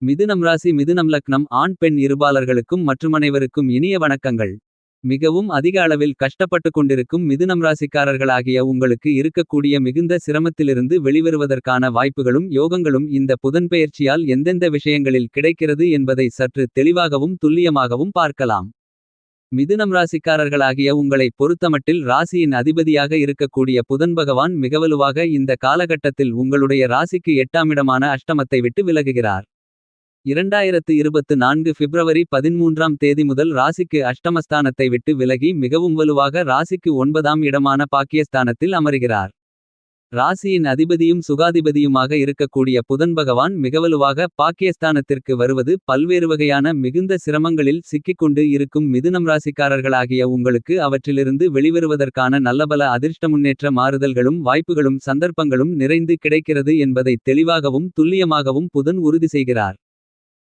மிதுனம் ராசி மிதுனம் லக்னம் ஆண் பெண் இருபாலர்களுக்கும் மற்றும் அனைவருக்கும் இனிய வணக்கங்கள். மிகவும் அதிக அளவில் கஷ்டப்பட்டு கொண்டிருக்கும் மிதுனம் ராசிக்காரர்களாகிய உங்களுக்கு இருக்கக்கூடிய மிகுந்த சிரமத்திலிருந்து வெளிவருவதற்கான வாய்ப்புகளும் யோகங்களும் இந்த புதன்பெயர்ச்சியால் எந்தெந்த விஷயங்களில் கிடைக்கிறது என்பதை சற்று தெளிவாகவும் துல்லியமாகவும் பார்க்கலாம். மிதுனம் ராசிக்காரர்களாகிய உங்களை பொறுத்தமட்டில் ராசியின் அதிபதியாக இருக்கக்கூடிய புதன் பகவான் மிகவலுவாக இந்த காலகட்டத்தில் உங்களுடைய ராசிக்கு 8ஆம் இடமான அஷ்டமத்தை விட்டு விலகுகிறார். 2024 பிப்ரவரி 13ஆம் தேதி முதல் ராசிக்கு அஷ்டமஸ்தானத்தை விட்டு விலகி மிகவும் வலுவாக ராசிக்கு 9ஆம் இடமான பாக்கியஸ்தானத்தில் அமருகிறார். ராசியின் அதிபதியும் சுகாதிபதியுமாக இருக்கக்கூடிய புதன் பகவான் மிகவலுவாக பாக்கியஸ்தானத்திற்கு வருவது பல்வேறு வகையான மிகுந்த சிரமங்களில் சிக்கிக்கொண்டு இருக்கும் மிதுனம் ராசிக்காரர்களாகிய உங்களுக்கு அவற்றிலிருந்து வெளிவருவதற்கான நல்லபல அதிர்ஷ்ட முன்னேற்ற மாறுதல்களும் வாய்ப்புகளும் சந்தர்ப்பங்களும் நிறைந்து கிடைக்கிறது என்பதை தெளிவாகவும் துல்லியமாகவும் புதன் உறுதி செய்கிறார்.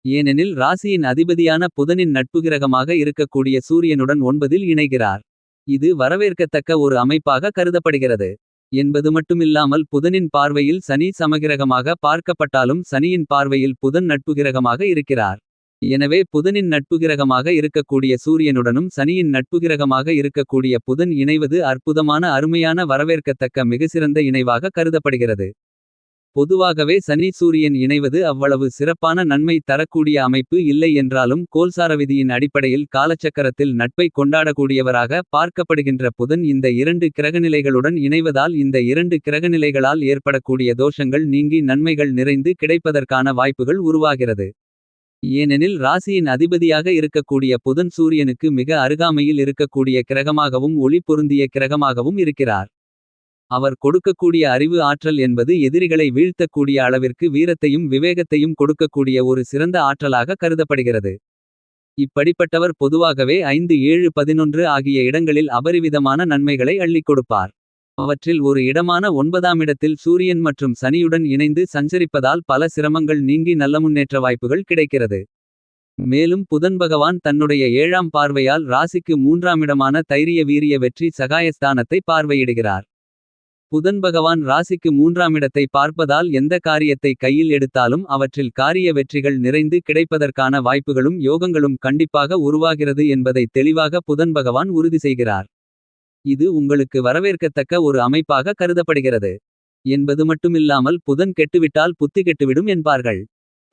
ஏனெனில் ராசியின் அதிபதியான புதனின் நட்புகிரகமாக இருக்கக்கூடிய சூரியனுடன் 9இல் இணைகிறார். இது வரவேற்கத்தக்க ஒரு அமைப்பாக கருதப்படுகிறது என்பது மட்டுமில்லாமல் புதனின் பார்வையில் சனி சமகிரகமாக பார்க்கப்பட்டாலும் சனியின் பார்வையில் புதன் நட்புகிரகமாக இருக்கிறார். எனவே புதனின் நட்புகிரகமாக இருக்கக்கூடிய சூரியனுடனும் சனியின் நட்புகிரகமாக இருக்கக்கூடிய புதன் இணைவது அற்புதமான அருமையான வரவேற்கத்தக்க மிகச்சிறந்த இணைவாக கருதப்படுகிறது. பொதுவாகவே சனி சூரியன் இணைவது அவ்வளவு சிறப்பான நன்மை தரக்கூடிய அமைப்பு இல்லை என்றாலும் கோல்சார விதியின் அடிப்படையில் காலச்சக்கரத்தில் நட்பை கொண்டாடக்கூடியவராக பார்க்கப்படுகின்ற புதன் இந்த 2 கிரகநிலைகளுடன் இணைவதால் இந்த 2 கிரகநிலைகளால் ஏற்படக்கூடிய தோஷங்கள் நீங்கி நன்மைகள் நிறைந்து கிடைப்பதற்கான வாய்ப்புகள் உருவாகிறது. ஏனெனில் ராசியின் அதிபதியாக இருக்கக்கூடிய புதன் சூரியனுக்கு மிக அருகாமையில் இருக்கக்கூடிய கிரகமாகவும் ஒளி பொருந்திய கிரகமாகவும் இருக்கிறார். அவர் கொடுக்கக்கூடிய அறிவு ஆற்றல் என்பது எதிரிகளை வீழ்த்தக்கூடிய அளவிற்கு வீரத்தையும் விவேகத்தையும் கொடுக்கக்கூடிய ஒரு சிறந்த ஆற்றலாக கருதப்படுகிறது. இப்படிப்பட்டவர் பொதுவாகவே 5 7 11 ஆகிய இடங்களில் அபரிவிதமான நன்மைகளை அள்ளிக் கொடுப்பார். அவற்றில் ஒரு இடமான 9ஆம் இடத்தில் சூரியன் மற்றும் சனியுடன் இணைந்து சஞ்சரிப்பதால் பல சிரமங்கள் நீங்கி நல்ல முன்னேற்ற வாய்ப்புகள் கிடைக்கிறது. மேலும் புதன் பகவான் தன்னுடைய 7ஆம் பார்வையால் ராசிக்கு 3ஆம் இடமான தைரிய வீரிய வெற்றி சகாயஸ்தானத்தை பார்வையிடுகிறார். புதன் பகவான் ராசிக்கு 3ஆம் இடத்தை பார்ப்பதால் எந்த காரியத்தை கையில் எடுத்தாலும் அவற்றில் காரிய வெற்றிகள் நிறைந்து கிடைப்பதற்கான வாய்ப்புகளும் யோகங்களும் கண்டிப்பாக உருவாகிறது என்பதை தெளிவாக புதன் பகவான் உறுதி செய்கிறார். இது உங்களுக்கு வரவேற்கத்தக்க ஒரு அமைப்பாக கருதப்படுகிறது என்பது மட்டுமில்லாமல் புதன் கெட்டுவிட்டால் புத்தி கெட்டுவிடும் என்பார்கள்.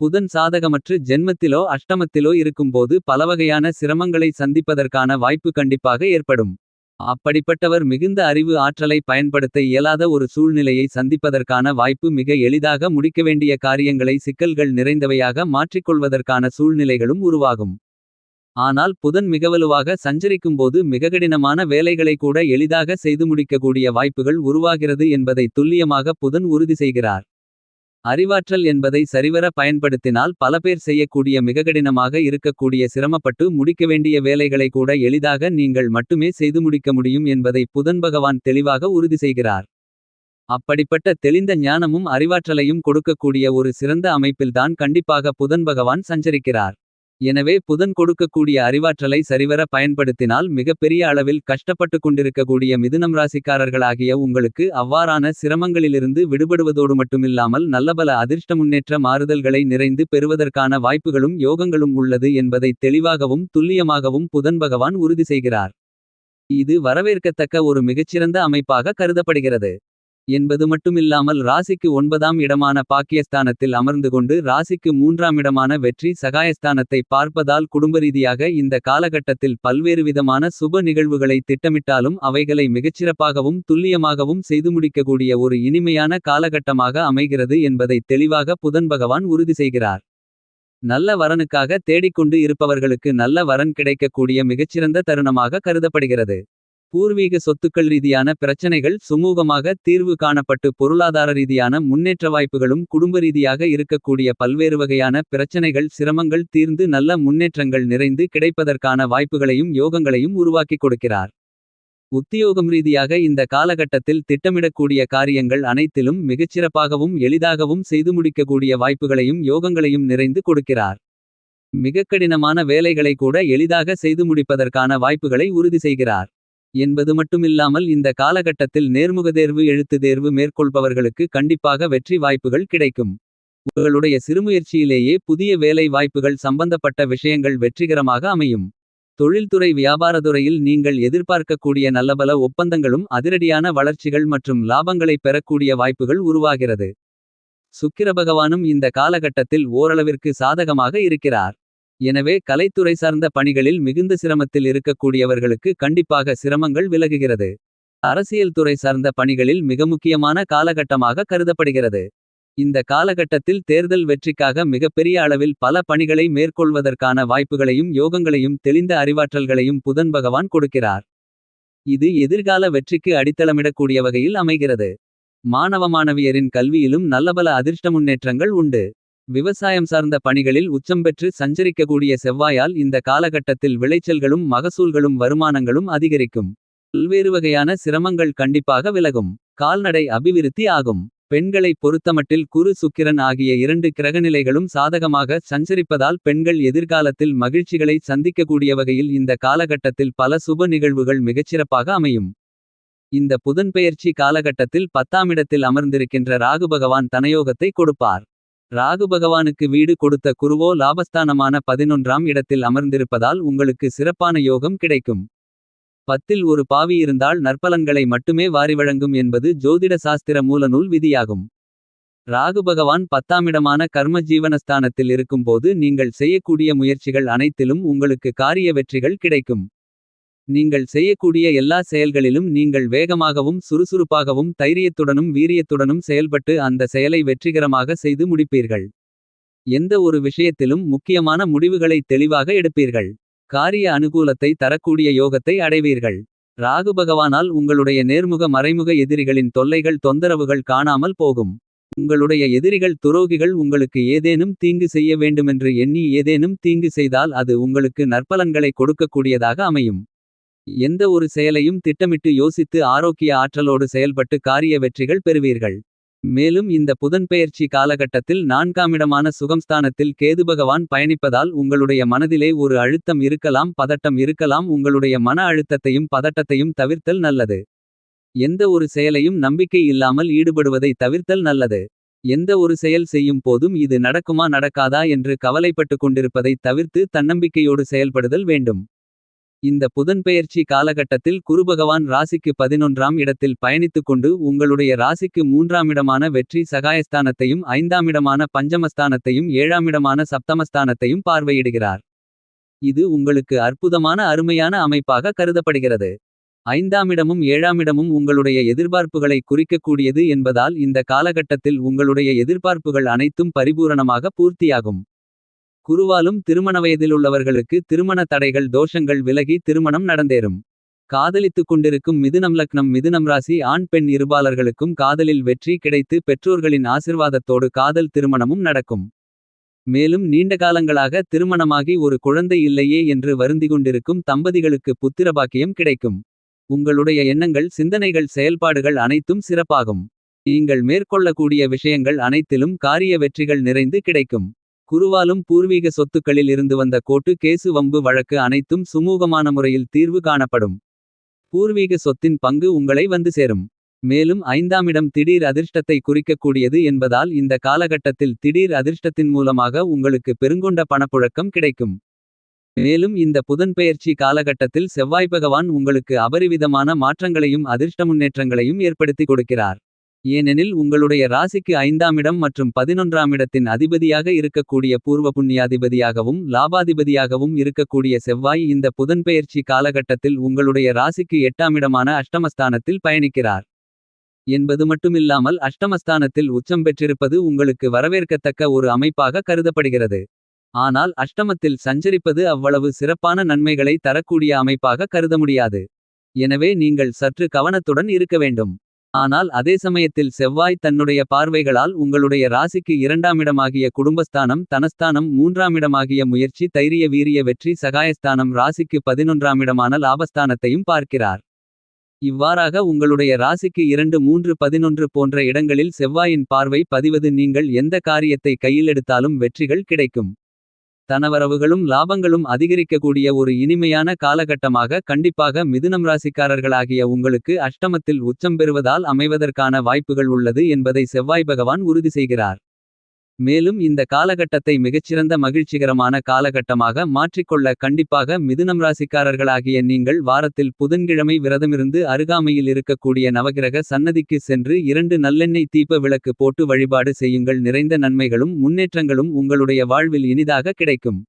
புதன் சாதகமற்று ஜென்மத்திலோ அஷ்டமத்திலோ இருக்கும்போது பலவகையான சிரமங்களை சந்திப்பதற்கான வாய்ப்பு கண்டிப்பாக ஏற்படும். அப்படிப்பட்டவர் மிகுந்த அறிவு ஆற்றலை பயன்படுத்த இயலாத ஒரு சூழ்நிலையை சந்திப்பதற்கான வாய்ப்பு மிக எளிதாக முடிக்க வேண்டிய காரியங்களை சிக்கல்கள் நிறைந்தவையாக மாற்றிக்கொள்வதற்கான சூழ்நிலைகளும் உருவாகும். ஆனால் புதன் மிகவலுவாக சஞ்சரிக்கும்போது மிக கடினமான வேலைகளை கூட எளிதாக செய்து முடிக்கக்கூடிய வாய்ப்புகள் உருவாகிறது என்பதை துல்லியமாக புதன் உறுதி செய்கிறார். அறிவாற்றல் என்பதை சரிவர பயன்படுத்தினால் பல பேர் செய்யக்கூடிய மிக கடினமாக இருக்கக்கூடிய சிரமப்பட்டு முடிக்க வேண்டிய வேலைகளை கூட எளிதாக நீங்கள் மட்டுமே செய்து முடிக்க முடியும் என்பதை புதன் பகவான் தெளிவாக உறுதி செய்கிறார். அப்படிப்பட்ட தெளிந்த ஞானமும் அறிவாற்றலையும் கொடுக்கக்கூடிய ஒரு சிறந்த அமைப்பில்தான் கண்டிப்பாக புதன் பகவான் சஞ்சரிக்கிறார். எனவே புதன் கொடுக்கக்கூடிய அறிவாற்றலை சரிவர பயன்படுத்தினால் மிகப்பெரிய அளவில் கஷ்டப்பட்டு கொண்டிருக்கக்கூடிய மிதுனம் ராசிக்காரர்களாகிய உங்களுக்கு அவ்வாறான சிரமங்களிலிருந்து விடுபடுவதோடு மட்டுமில்லாமல் நல்லபல அதிர்ஷ்ட முன்னேற்ற மாறுதல்களை நிறைந்து பெறுவதற்கான வாய்ப்புகளும் யோகங்களும் உள்ளது என்பதை தெளிவாகவும் துல்லியமாகவும் புதன் பகவான் உறுதி செய்கிறார். இது வரவேற்கத்தக்க ஒரு மிகச்சிறந்த அமைப்பாக கருதப்படுகிறது என்பது மட்டுமில்லாமல் ராசிக்கு 9ஆம் இடமான பாக்கியஸ்தானத்தில் அமர்ந்து கொண்டு ராசிக்கு 3ஆம் இடமான வெற்றி சகாயஸ்தானத்தை பார்ப்பதால் குடும்பரீதியாக இந்த காலகட்டத்தில் பல்வேறு விதமான சுப நிகழ்வுகளை திட்டமிட்டாலும் அவைகளை மிகச்சிறப்பாகவும் துல்லியமாகவும் செய்து முடிக்கக்கூடிய ஒரு இனிமையான காலகட்டமாக அமைகிறது என்பதை தெளிவாக புதன் பகவான் உறுதி செய்கிறார். நல்ல வரனுக்காக தேடிக்கொண்டு இருப்பவர்களுக்கு நல்ல வரன் கிடைக்கக்கூடிய மிகச்சிறந்த தருணமாக கருதப்படுகிறது. பூர்வீக சொத்துக்கள் ரீதியான பிரச்சனைகள் சுமூகமாக தீர்வு காணப்பட்டு பொருளாதார ரீதியான முன்னேற்ற வாய்ப்புகளும் குடும்ப ரீதியாக இருக்கக்கூடிய பல்வேறு வகையான பிரச்சனைகள் சிரமங்கள் தீர்ந்து நல்ல முன்னேற்றங்கள் நிறைந்து கிடைப்பதற்கான வாய்ப்புகளையும் யோகங்களையும் உருவாக்கிக் கொடுக்கிறார். உத்தியோகம் ரீதியாக இந்த காலகட்டத்தில் திட்டமிடக்கூடிய காரியங்கள் அனைத்திலும் மிகச்சிறப்பாகவும் எளிதாகவும் செய்து முடிக்கக்கூடிய வாய்ப்புகளையும் யோகங்களையும் நிறைந்து கொடுக்கிறார். மிக கடினமான வேலைகளை கூட எளிதாக செய்து முடிப்பதற்கான வாய்ப்புகளை உறுதி செய்கிறார் என்பது மட்டுமில்லாமல் இந்த காலகட்டத்தில் நேர்முக தேர்வு எழுத்து தேர்வு மேற்கொள்பவர்களுக்கு கண்டிப்பாக வெற்றி வாய்ப்புகள் கிடைக்கும். உங்களுடைய சிறுமுயற்சியிலேயே புதிய வேலை வாய்ப்புகள் சம்பந்தப்பட்ட விஷயங்கள் வெற்றிகரமாக அமையும். தொழில்துறை வியாபாரத்துறையில் நீங்கள் எதிர்பார்க்கக்கூடிய நல்லபல ஒப்பந்தங்களும் அதிரடியான வளர்ச்சிகள் மற்றும் லாபங்களைப் பெறக்கூடிய வாய்ப்புகள் உருவாகிறது. சுக்கிரபகவானும் இந்த காலகட்டத்தில் ஓரளவிற்கு சாதகமாக இருக்கிறார். எனவே கலைத்துறை சார்ந்த பணிகளில் மிகுந்த சிரமத்தில் இருக்கக்கூடியவர்களுக்கு கண்டிப்பாக சிரமங்கள் விலகுகிறது. அரசியல் துறை சார்ந்த பணிகளில் மிக முக்கியமான காலகட்டமாக கருதப்படுகிறது. இந்த காலகட்டத்தில் தேர்தல் வெற்றிக்காக மிகப்பெரிய அளவில் பல பணிகளை மேற்கொள்வதற்கான வாய்ப்புகளையும் யோகங்களையும் தெளிந்த அறிவாற்றல்களையும் புதன் பகவான் கொடுக்கிறார். இது எதிர்கால வெற்றிக்கு அடித்தளமிடக்கூடிய வகையில் அமைகிறது. மாணவ மாணவியரின் கல்வியிலும் நல்லபல அதிர்ஷ்ட முன்னேற்றங்கள் உண்டு. விவசாயம் சார்ந்த பணிகளில் உச்சம் பெற்று சஞ்சரிக்கக்கூடிய செவ்வாயால் இந்த காலகட்டத்தில் விளைச்சல்களும் மகசூல்களும் வருமானங்களும் அதிகரிக்கும். பல்வேறு வகையான சிரமங்கள் கண்டிப்பாக விலகும். கால்நடை அபிவிருத்தி ஆகும். பெண்களை பொறுத்தமட்டில் குரு சுக்கிரன் ஆகிய 2 கிரகநிலைகளும் சாதகமாக சஞ்சரிப்பதால் பெண்கள் எதிர்காலத்தில் மகிழ்ச்சிகளை சந்திக்கக்கூடிய வகையில் இந்த காலகட்டத்தில் பல சுப நிகழ்வுகள் மிகச்சிறப்பாக அமையும். இந்த புதன்பெயர்ச்சி காலகட்டத்தில் 10ஆம் இடத்தில் அமர்ந்திருக்கின்ற ராகு பகவான் தனயோகத்தை கொடுப்பார். ராகு பகவானுக்கு வீடு கொடுத்த குருவோ லாபஸ்தானமான 11ஆம் இடத்தில் அமர்ந்திருப்பதால் உங்களுக்கு சிறப்பான யோகம் கிடைக்கும். 10இல் ஒரு பாவி இருந்தால் நற்பலன்களை மட்டுமே வாரி வழங்கும் என்பது ஜோதிட சாஸ்திர மூலநூல் விதியாகும். ராகு பகவான் 10ஆம் இடமான கர்ம ஜீவனஸ்தானத்தில் இருக்கும்போது நீங்கள் செய்யக்கூடிய முயற்சிகள் அனைத்திலும் உங்களுக்கு காரிய வெற்றிகள் கிடைக்கும். நீங்கள் செய்யக்கூடிய எல்லா செயல்களிலும் நீங்கள் வேகமாகவும் சுறுசுறுப்பாகவும் தைரியத்துடனும் வீரியத்துடனும் செயல்பட்டு அந்த செயலை வெற்றிகரமாக செய்து முடிப்பீர்கள். எந்த ஒரு விஷயத்திலும் முக்கியமான முடிவுகளை தெளிவாக எடுப்பீர்கள். காரிய அனுகூலத்தை தரக்கூடிய யோகத்தை அடைவீர்கள். ராகு பகவானால் உங்களுடைய நேர்முக மறைமுக எதிரிகளின் தொல்லைகள் தொந்தரவுகள் காணாமல் போகும். உங்களுடைய எதிரிகள் துரோகிகள் உங்களுக்கு ஏதேனும் தீங்கு செய்ய வேண்டுமென்று எண்ணி ஏதேனும் தீங்கு செய்தால் அது உங்களுக்கு நற்பலன்களை கொடுக்கக்கூடியதாக அமையும். எந்த ஒரு செயலையும் திட்டமிட்டு யோசித்து ஆரோக்கிய ஆற்றலோடு செயல்பட்டு காரிய வெற்றிகள் பெறுவீர்கள். மேலும் இந்த புதன்பெயர்ச்சி காலகட்டத்தில் 4ஆம் இடமான சுகம்ஸ்தானத்தில் கேது பகவான் பயணிப்பதால் உங்களுடைய மனதிலே ஒரு அழுத்தம் இருக்கலாம், பதட்டம் இருக்கலாம். உங்களுடைய மன அழுத்தத்தையும் பதட்டத்தையும் தவிர்த்தல் நல்லது. எந்த ஒரு செயலையும் நம்பிக்கை இல்லாமல் ஈடுபடுவதை தவிர்த்தல் நல்லது. எந்த ஒரு செயல் செய்யும் போதும் இது நடக்குமா நடக்காதா என்று கவலைப்பட்டு கொண்டிருப்பதை தவிர்த்து தன்னம்பிக்கையோடு செயல்படுதல் வேண்டும். இந்த புதன்பெயர்ச்சி காலகட்டத்தில் குருபகவான் ராசிக்கு 11ஆம் இடத்தில் பயணித்துக்கொண்டு உங்களுடைய ராசிக்கு 3ஆம் இடமான வெற்றி சகாயஸ்தானத்தையும் 5ஆம் இடமான பஞ்சமஸ்தானத்தையும் 7ஆம் இடமான சப்தமஸ்தானத்தையும் பார்வையிடுகிறார். இது உங்களுக்கு அற்புதமான அருமையான அமைப்பாக கருதப்படுகிறது. 5ஆம் இடமும் 7ஆம் இடமும் உங்களுடைய எதிர்பார்ப்புகளை குறிக்கக்கூடியது என்பதால் இந்த காலகட்டத்தில் உங்களுடைய எதிர்பார்ப்புகள் அனைத்தும் பரிபூரணமாக பூர்த்தியாகும். குருவாலும் திருமண வயதிலுள்ளவர்களுக்கு திருமண தடைகள் தோஷங்கள் விலகி திருமணம் நடந்தேறும். காதலித்துக் கொண்டிருக்கும் மிதுனம் லக்னம் மிதுனம் ராசி ஆண் பெண் இருபாலர்களுக்கும் காதலில் வெற்றி கிடைத்து பெற்றோர்களின் ஆசிர்வாதத்தோடு காதல் திருமணமும் நடக்கும். மேலும் நீண்ட காலங்களாக திருமணமாகி ஒரு குழந்தை இல்லையே என்று வருந்திக்கொண்டிருக்கும் தம்பதிகளுக்கு புத்திரபாக்கியம் கிடைக்கும். உங்களுடைய எண்ணங்கள் சிந்தனைகள் செயல்பாடுகள் அனைத்தும் சிறப்பாகும். நீங்கள் மேற்கொள்ளக்கூடிய விஷயங்கள் அனைத்திலும் காரிய வெற்றிகள் நிறைந்து கிடைக்கும். குருவாலும் பூர்வீக சொத்துக்களில் இருந்து வந்த கோர்ட்டு கேசு வம்பு வழக்கு அனைத்தும் சுமூகமான முறையில் தீர்வு காணப்படும். பூர்வீக சொத்தின் பங்கு உங்களை வந்து சேரும். மேலும் 5ஆம் இடம் திடீர் அதிர்ஷ்டத்தை குறிக்கக்கூடியது என்பதால் இந்த காலகட்டத்தில் திடீர் அதிர்ஷ்டத்தின் மூலமாக உங்களுக்கு பெருங்கொண்ட பணப்புழக்கம் கிடைக்கும். மேலும் இந்த புதன்பெயர்ச்சி காலகட்டத்தில் செவ்வாய் பகவான் உங்களுக்கு அபரிவிதமான மாற்றங்களையும் அதிர்ஷ்ட முன்னேற்றங்களையும் ஏற்படுத்தி கொடுக்கிறார். ஏனெனில் உங்களுடைய ராசிக்கு 5ஆம் இடம் மற்றும் 11ஆம் இடத்தின் அதிபதியாக இருக்கக்கூடிய பூர்வ புண்ணியாதிபதியாகவும் லாபாதிபதியாகவும் இருக்கக்கூடிய செவ்வாய் இந்த புதன்பெயர்ச்சி காலகட்டத்தில் உங்களுடைய ராசிக்கு 8ஆம் இடமான அஷ்டமஸ்தானத்தில் பயணிக்கிறார். என்பது மட்டுமில்லாமல் அஷ்டமஸ்தானத்தில் உச்சம் பெற்றிருப்பது உங்களுக்கு வரவேற்கத்தக்க ஒரு அமைப்பாக கருதப்படுகிறது. ஆனால் அஷ்டமத்தில் சஞ்சரிப்பது அவ்வளவு சிறப்பான நன்மைகளை தரக்கூடிய அமைப்பாக கருத முடியாது. எனவே நீங்கள் சற்று கவனத்துடன் இருக்க வேண்டும். ஆனால் அதே சமயத்தில் செவ்வாய் தன்னுடைய பார்வைகளால் உங்களுடைய ராசிக்கு 2ஆம் இடமாகிய குடும்பஸ்தானம் தனஸ்தானம் 3ஆம் இடமாகிய முயற்சி தைரிய வீரிய வெற்றி சகாயஸ்தானம் ராசிக்கு 11ஆம் இடமான லாபஸ்தானத்தையும் பார்க்கிறார். இவ்வாறாக உங்களுடைய ராசிக்கு 2 3 11 போன்ற இடங்களில் செவ்வாயின் பார்வை பதிவது நீங்கள் எந்த காரியத்தை கையில் எடுத்தாலும் வெற்றிகள் கிடைக்கும். தனவரவுகளும் லாபங்களும் அதிகரிக்கக்கூடிய ஒரு இனிமையான காலகட்டமாக கண்டிப்பாக மிதுனம் ராசிக்காரர்களாகிய உங்களுக்கு அஷ்டமத்தில் உச்சம் பெறுவதால் அமைவதற்கான வாய்ப்புகள் உள்ளது என்பதை செவ்வாய் பகவான் உறுதி செய்கிறார். மேலும் இந்த காலகட்டத்தை மிகச்சிறந்த மகிழ்ச்சிகரமான காலகட்டமாக மாற்றிக்கொள்ள கண்டிப்பாக மிதுனம் ராசிக்காரர்களாகிய நீங்கள் வாரத்தில் புதன்கிழமை விரதமிருந்து அருகாமையில் இருக்கக்கூடிய நவகிரக சன்னதிக்கு சென்று 2 நல்லெண்ணெய் தீப விளக்கு போட்டு வழிபாடு செய்யுங்கள். நிறைந்த நன்மைகளும் முன்னேற்றங்களும் உங்களுடைய வாழ்வில் இனிதாக கிடைக்கும்.